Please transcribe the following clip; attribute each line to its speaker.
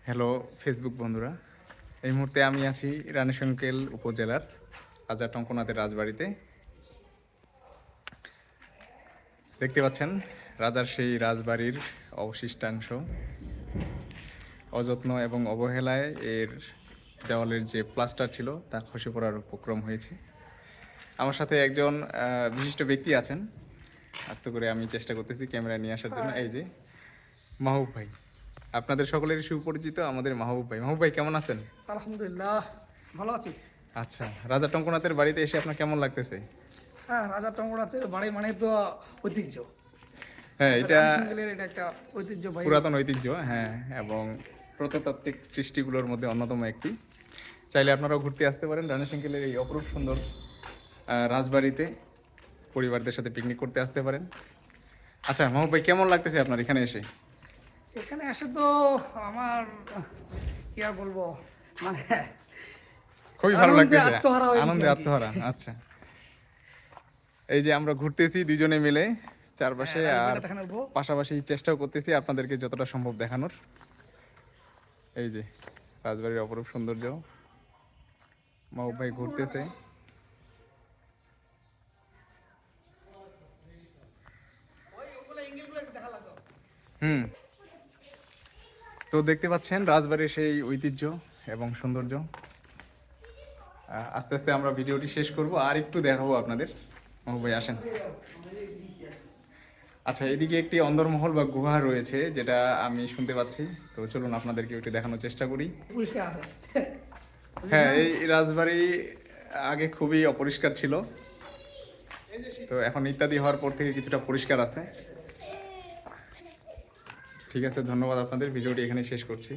Speaker 1: Hello Facebook বন্ধুরা, এই মুহূর্তে আমি আছি রানীশংকেল উপজেলার রাজা টঙ্কনাথের রাজবাড়িতে। দেখতে পাচ্ছেন রাজার সেই রাজবাড়ির অবশিষ্টাংশ। অযত্ন এবং অবহেলায় এর দেওয়ালের যে প্লাস্টার ছিল তা খসে পড়ার উপক্রম হয়েছে। আমার সাথে একজন বিশিষ্ট ব্যক্তি আছেন। আস্তে করে আমি চেষ্টা করতেছি ক্যামেরা নিয়ে আসার জন্য। এই যে মাহবুব ভাই, আপনাদের সকলের সুপরিচিত আমাদের মাহবুব ভাই। মাহবুব ভাই কেমন আছেন?
Speaker 2: আলহামদুলিল্লাহ, ভালো আছি।
Speaker 1: আচ্ছা, রাজা টঙ্কনাথের বাড়িতে এসে আপনার কেমন লাগতেছে?
Speaker 2: হ্যাঁ, রাজা টঙ্গনাথের বাড়ি মানে তো ঐতিহ্য।
Speaker 1: হ্যাঁ, এটা
Speaker 2: রানীশংকেলের এটা একটা ঐতিহ্যবাহী।
Speaker 1: পুরাতন ঐতিহ্য। হ্যাঁ, এবং প্রত্নতাত্ত্বিক সৃষ্টিগুলোর মধ্যে অন্যতম একটি। চাইলে আপনারাও ঘুরতে আসতে পারেন রানীশংকেলের এই অপরূপ সুন্দর রাজবাড়িতে। পরিবারদের সাথে পিকনিক করতে আসতে পারেন। আচ্ছা মাহবুব ভাই, কেমন লাগতেছে আপনার এখানে এসে?
Speaker 2: এখানে এসে তো আমার কি আর বলবো, মানে
Speaker 1: খুবই ভালো
Speaker 2: আনন্দে
Speaker 1: লাগতেছে,
Speaker 2: আত্মহারা হয়ে গেছি
Speaker 1: আনন্দে
Speaker 2: আর কি।
Speaker 1: আত্মহারা। আচ্ছা, এই যে আমরা ঘুরতেছি দুজনে মিলে চারপাশে,
Speaker 2: হ্যাঁ,
Speaker 1: আর
Speaker 2: রাজবাড়িটা দেখানো উঠবো।
Speaker 1: পাশাপাশি চেষ্টাও করতেছি আপনাদেরকে যতটা সম্ভব দেখানোর। এই যে রাজবাড়ির অপরূপ সৌন্দর্য, মাহবুব ভাই ঘুরতেছে। হুম, তো দেখতে পাচ্ছেন রাজবাড়ির সেই ঐতিহ্য এবং সৌন্দর্য। আস্তে আস্তে আমরা ভিডিওটি শেষ করব, আর একটু দেখাবো আপনাদের। মাহবুব ভাই আসেন। আচ্ছা, এদিকে একটি অন্দরমহল বা গুহা রয়েছে, যেটা আমি শুনতে পাচ্ছি। তো চলুন আপনাদেরকে একটু দেখানোর চেষ্টা করি।
Speaker 2: পরিষ্কার আছে।
Speaker 1: হ্যাঁ, এই রাজবাড়ি আগে খুবই অপরিষ্কার ছিল, তো এখন ইত্যাদি হওয়ার পর থেকে কিছুটা পরিষ্কার আছে। ঠিক আছে, ধন্যবাদ আপনাদের। ভিডিওটি এখানে শেষ করছি।